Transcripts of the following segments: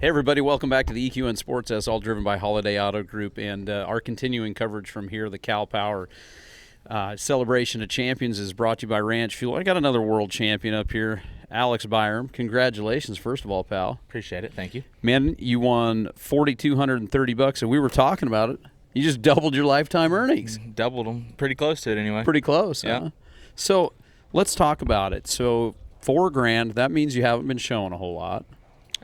Hey everybody, welcome back to the EQN Sportsdesk, all driven by Holiday Auto Group, and our continuing coverage from here, the Cal Power Celebration of Champions is brought to you by Ranch Fuel. I got another world champion up here, Alex Byrom. Congratulations, first of all, pal. Appreciate it, thank you. Man, you won $4,230, and we were talking about it. You just doubled your lifetime earnings. Doubled them, pretty close to it anyway. Pretty close, yeah. Huh? So let's talk about it. So $4,000, that means you haven't been showing a whole lot.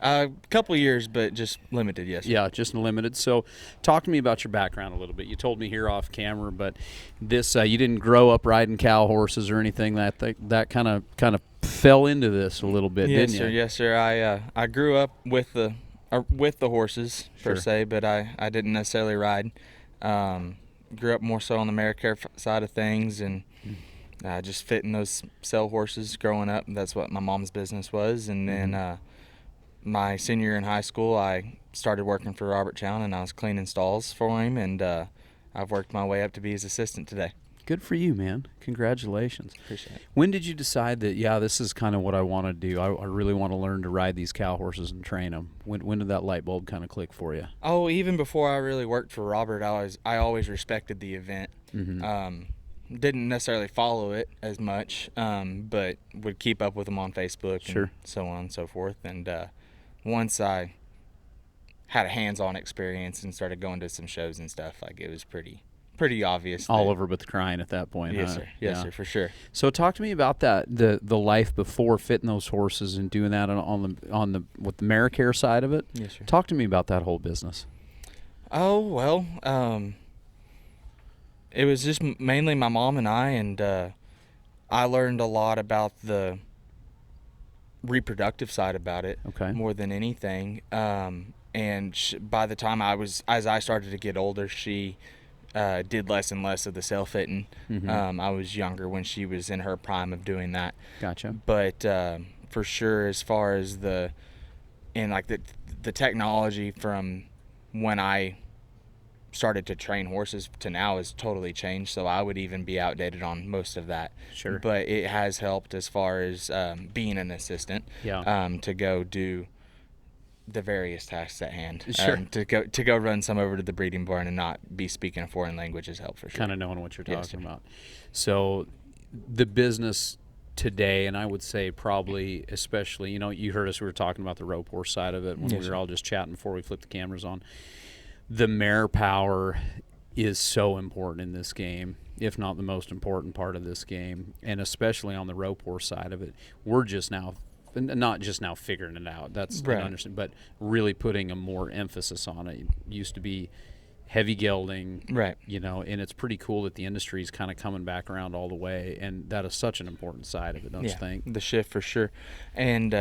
A couple of years, but just limited, yes. Yeah, just limited. So talk to me about your background a little bit. You told me here off camera, but this you didn't grow up riding cow horses or anything. That kind of fell into this a little bit, yes, didn't sir, you? Yes, sir. I grew up with the horses per se, but I didn't necessarily ride. Grew up more so on the mare care side of things, and just fitting those sell horses growing up. That's what my mom's business was, and then. My senior year in high school, I started working for Robert Chown, and I was cleaning stalls for him, and I've worked my way up to be his assistant today. Good for you, man. Congratulations. Appreciate it. When did you decide that, this is kind of what I want to do? I really want to learn to ride these cow horses and train them. When did that light bulb kind of click for you? Oh, even before I really worked for Robert, I always respected the event. Mm-hmm. Didn't necessarily follow it as much, but would keep up with him on Facebook and so on and so forth. And once I had a hands-on experience and started going to some shows and stuff, like it was pretty obvious. All over but the crying at that point. Yes, huh? sir. Yes, sir, for sure. So talk to me about that, the life before fitting those horses and doing that on the with the mare care side of it. Yes, sir. Talk to me about that whole business. Oh well, it was just mainly my mom and I learned a lot about the reproductive side about it, more than anything. And by the time as I started to get older, she did less and less of the sale fitting. Mm-hmm. I was younger when she was in her prime of doing that. Gotcha. But for sure, as far as the technology from when I started to train horses to now has totally changed, so I would even be outdated on most of that. Sure. But it has helped as far as being an assistant, to go do the various tasks at hand. Sure. To go run some over to the breeding barn and not be speaking a foreign language has helped for sure. Kind of knowing what you're talking about. So the business today, and I would say probably especially, you heard us, we were talking about the rope horse side of it when we were all just chatting before we flipped the cameras on. The mare power is so important in this game, if not the most important part of this game, and especially on the rope horse side of it. We're just now, not just now figuring it out, that's understand, but really putting a more emphasis on it. It used to be heavy gelding, right? And it's pretty cool that the industry is kind of coming back around all the way, and that is such an important side of it, don't you think? The shift for sure. And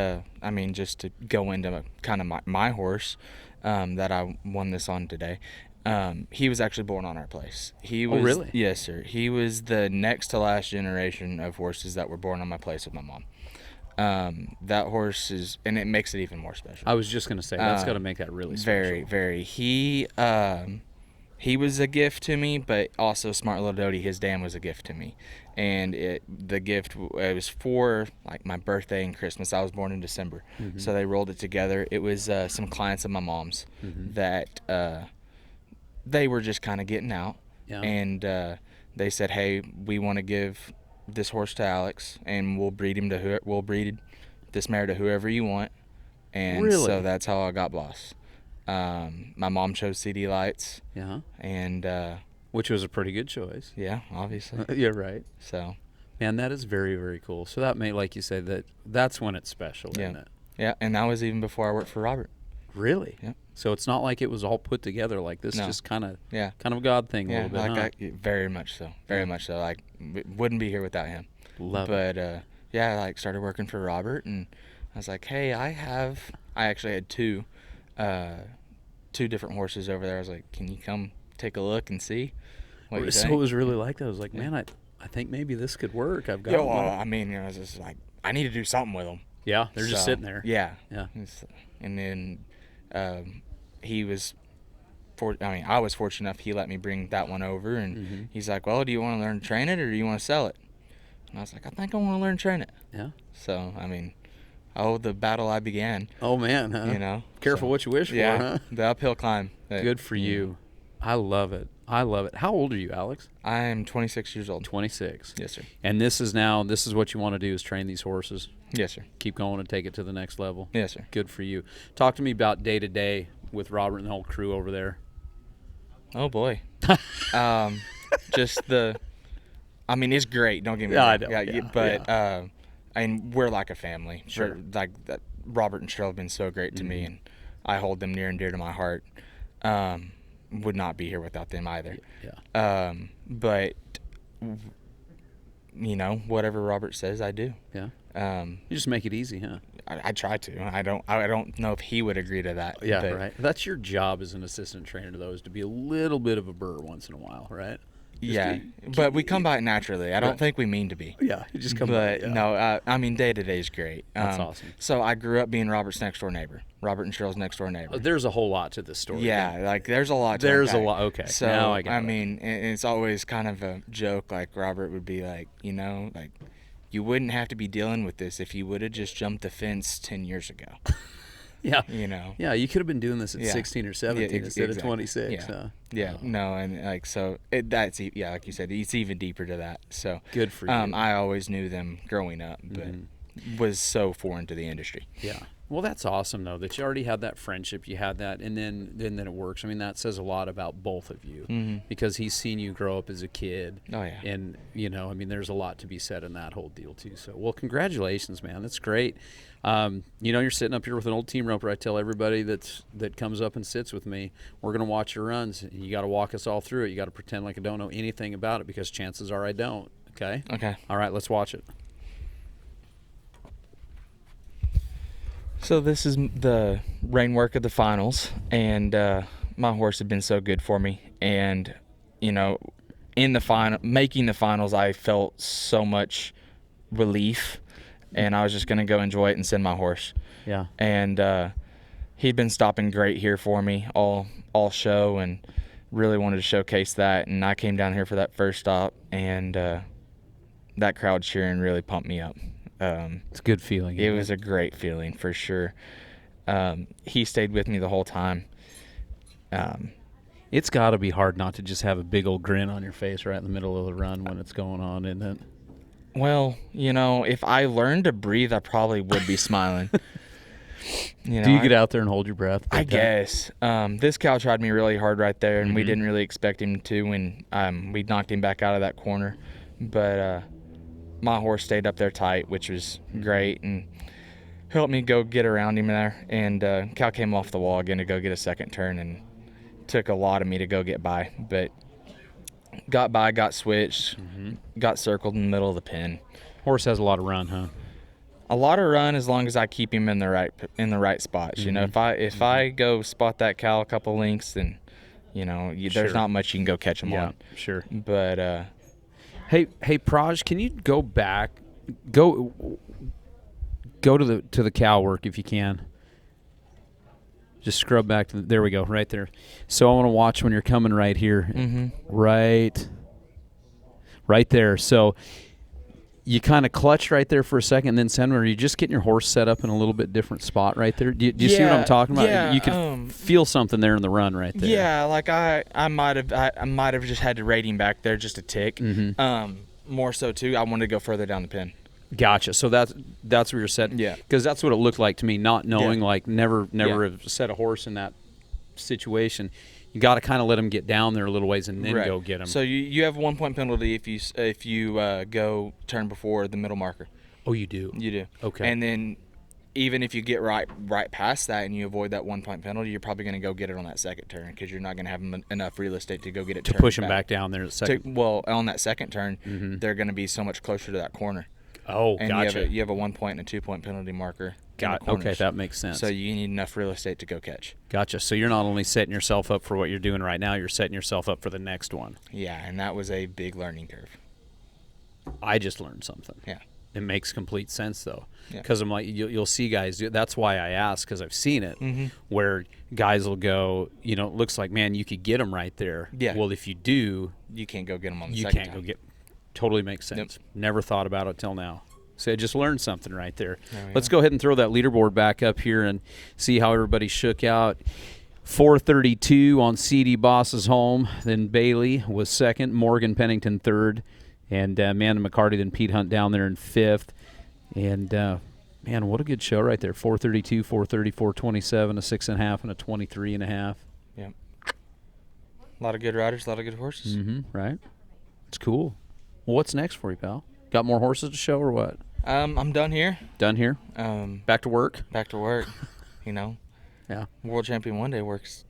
just to go into kind of my horse that I won this on today, he was actually born on our place. He was, oh, really? Yes, sir. He was the next to last generation of horses that were born on my place with my mom. That horse is, and it makes it even more special. I was just going to say, that's got to make that really special. Very, very. He was a gift to me, but also Smart Little Doty, his dam, was a gift to me. And it was for like my birthday and Christmas. I was born in December, so they rolled it together. It was some clients of my mom's that they were just kind of getting out, and they said, "Hey, we want to give this horse to Alex, and we'll breed this mare to whoever you want." And so that's how I got Boss. My mom chose CD Lights. And which was a pretty good choice. Yeah, obviously. Yeah, right. So, man, that is very, very cool. So that may, like you said, that's when it's special, isn't it? Yeah, and that was even before I worked for Robert. Really? Yeah. So it's not like it was all put together like this. No. Just kind of a God thing a little bit. Very much so. Very much so. Like, wouldn't be here without him. Love it. But I started working for Robert, and I was like, hey, I actually had two different horses over there. I was like, can you come take a look and see what you think? So it was really like that. I was like, man, I think maybe this could work. I've got. I was just like, I need to do something with them. Yeah, they're just sitting there. Yeah. And then he was, I was fortunate enough he let me bring that one over, and he's like, well, do you want to learn to train it or do you want to sell it? And I was like, I think I want to learn to train it. Yeah. So, the battle I began. Oh, man, huh? You know. Careful what you wish for, huh? The uphill climb. Good for you. I love it. I love it. How old are you, Alex? I'm 26 years old. 26. Yes, sir. And this is what you want to do is train these horses? Yes, sir. Keep going and take it to the next level? Yes, sir. Good for you. Talk to me about day-to-day with Robert and the whole crew over there. Oh, boy. Just it's great. Don't get me wrong. And we're like a family. Sure. Robert and Cheryl have been so great to me, and I hold them near and dear to my heart. Would not be here without them either. Yeah. But whatever Robert says, I do. Yeah. You just make it easy, huh? I try to. I don't know if he would agree to that. Yeah, right. That's your job as an assistant trainer, though, is to be a little bit of a burr once in a while, right? But we come by it naturally. I don't think we mean to be. Yeah, you just come by. But no, day to day is great. That's awesome. So I grew up being Robert's next door neighbor. Robert and Cheryl's next door neighbor. There's a whole lot to this story. Yeah, there's a lot. There's a lot. Okay. So now I get it. and it's always kind of a joke. Like Robert would be like, you wouldn't have to be dealing with this if you would have just jumped the fence 10 years ago. Yeah. Yeah, you could have been doing this at 16 or 17 instead of 26. Yeah. Huh? Yeah. No, and like that's like you said, it's even deeper to that. So good for you. I always knew them growing up, but was so foreign to the industry. Yeah. Well, that's awesome though that you already had that friendship, you had that, and then it works. I mean, that says a lot about both of you because he's seen you grow up as a kid. Oh yeah. And there's a lot to be said in that whole deal too. So, well, congratulations, man. That's great. You're sitting up here with an old team roper. I tell everybody that comes up and sits with me, we're going to watch your runs. You got to walk us all through it. You got to pretend like I don't know anything about it because chances are I don't. Okay? Okay. All right, let's watch it. So this is the rain work of the finals, and my horse had been so good for me. And, in the making the finals, I felt so much relief. And I was just going to go enjoy it and send my horse. Yeah. And he'd been stopping great here for me all show and really wanted to showcase that. And I came down here for that first stop, and that crowd cheering really pumped me up. It's a good feeling. It was a great feeling for sure. He stayed with me the whole time. It's got to be hard not to just have a big old grin on your face right in the middle of the run when it's going on, isn't it? Well, if I learned to breathe, I probably would be smiling. Do you get out there and hold your breath? I guess. This cow tried me really hard right there, and we didn't really expect him to when we knocked him back out of that corner. But my horse stayed up there tight, which was great, and helped me go get around him there. And cow came off the wall again to go get a second turn, and took a lot of me to go get by. But got by, got switched, got circled in the middle of the pen. Horse has a lot of run, huh? A lot of run as long as I keep him in the right spots. If I go spot that cow a couple lengths, then there's not much you can go catch him on. Yeah, sure. But hey, Praj, can you go back, go to the cow work if you can. Just scrub back to there we go, right there. So I want to watch when you're coming right here. Right there. So you kind of clutch right there for a second and then send, or are you just getting your horse set up in a little bit different spot right there? Do you see what I'm talking about? Yeah, you can feel something there in the run right there. Yeah, like I might have just had to rate him back there just a tick. More so too, I wanted to go further down the pin. Gotcha. So that's where you're set. Yeah. Because that's what it looked like to me, not knowing, like never have set a horse in that situation. You got to kind of let him get down there a little ways and then go get him. So you have a 1 point penalty if you go turn before the middle marker. Oh, you do? You do. Okay. And then even if you get right past that and you avoid that 1 point penalty, you're probably going to go get it on that second turn because you're not going to have enough real estate to go get it to push him back down there at second. On that second turn, they're going to be so much closer to that corner. Oh, and gotcha. You have a 1 point and a 2 point penalty marker. Okay, that makes sense. So you need enough real estate to go catch. Gotcha. So you're not only setting yourself up for what you're doing right now, you're setting yourself up for the next one. Yeah, and that was a big learning curve. I just learned something. Yeah. It makes complete sense, though. Yeah. Because I'm like, you'll see guys, that's why I asked, because I've seen it, where guys will go, it looks like, man, you could get them right there. Yeah. Well, if you do, you can't go get them on the you second can't time. Totally makes sense. Yep. Never thought about it till now. So I just learned something right there. Let's go ahead and throw that leaderboard back up here and see how everybody shook out. 432 on C.D. Boss's home. Then Bailey was second. Morgan Pennington third. And Amanda McCarty, then Pete Hunt down there in fifth. And, man, what a good show right there. 432, 430, 427, a 6.5, and a 23.5. Yeah. A lot of good riders, a lot of good horses. Right. It's cool. Well, what's next for you, pal? Got more horses to show or what? I'm done here. Done here? Back to work? Back to work. Yeah. World Champion one day works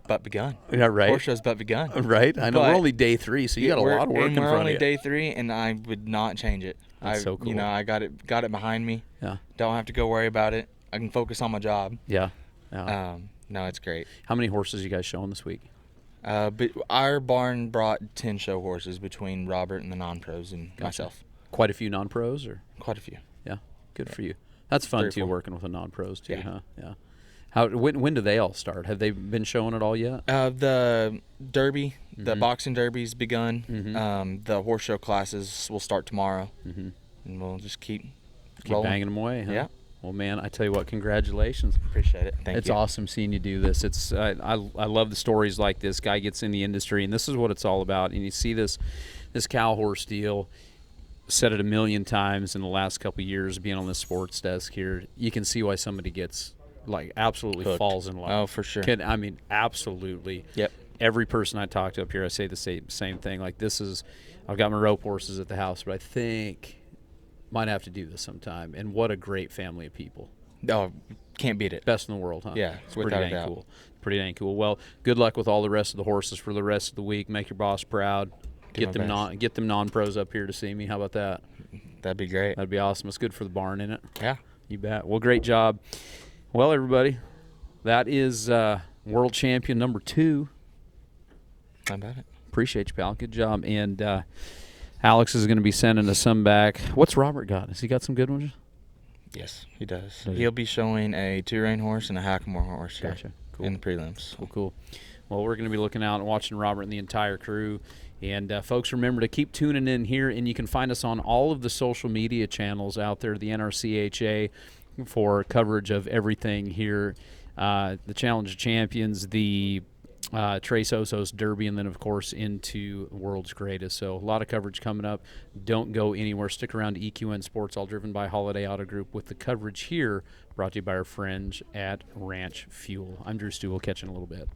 but begun. Yeah, right. Horse show's but begun. Right. I know we're only day 3, so you got a lot of work in front of you. We're only day 3, and I would not change it. That's so cool. I got it behind me. Yeah. Don't have to go worry about it. I can focus on my job. Yeah. No, it's great. How many horses you guys showing this week? But our barn brought 10 show horses between Robert and the non-pros and myself. Quite a few non-pros, or? Quite a few. Yeah. Good for you. That's fun too, working with the non-pros too, Yeah. huh? Yeah. When do they all start? Have they been showing it all yet? The derby, the boxing derby's begun. The horse show classes will start tomorrow, and we'll just keep rolling. Banging them away, huh? Yeah. Well, man, I tell you what, congratulations. Appreciate it. Thank you. It's awesome seeing you do this. It's I love the stories like this. Guy gets in the industry, and this is what it's all about. And you see this cow horse deal. Said it a million times in the last couple of years being on this sports desk here. You can see why somebody gets absolutely Hooked. falls in love. Oh, for sure. I mean, absolutely. Yep. Every person I talk to up here, I say the same thing. Like, I've got my rope horses at the house, but I think might have to do this sometime. And what a great family of people. Oh, can't beat it. Best in the world, huh? Yeah, it's pretty without a dang doubt. cool. Pretty dang cool. Well, good luck with all the rest of the horses for the rest of the week. Make your boss proud. Get them non-pros up here to see me. How about that? That'd be great. That'd be awesome. It's good for the barn, isn't it? Yeah. You bet. Well, great job. Well, everybody, that is world champion number 2. How about it? Appreciate you, pal. Good job. And Alex is going to be sending us some back. What's Robert got? Has he got some good ones? Yes, he does. He'll be showing a 2-rein horse and a Hackamore horse here Cool. in the prelims. Cool. Well, we're going to be looking out and watching Robert and the entire crew. And, folks, remember to keep tuning in here, and you can find us on all of the social media channels out there, the NRCHA, for coverage of everything here. The Challenge of Champions, the Tres Osos Derby, and then, of course, into World's Greatest. So a lot of coverage coming up. Don't go anywhere. Stick around to EQN Sports, all driven by Holiday Auto Group, with the coverage here brought to you by our friends at Ranch Fuel. I'm Dru Stewart. We'll catch you in a little bit.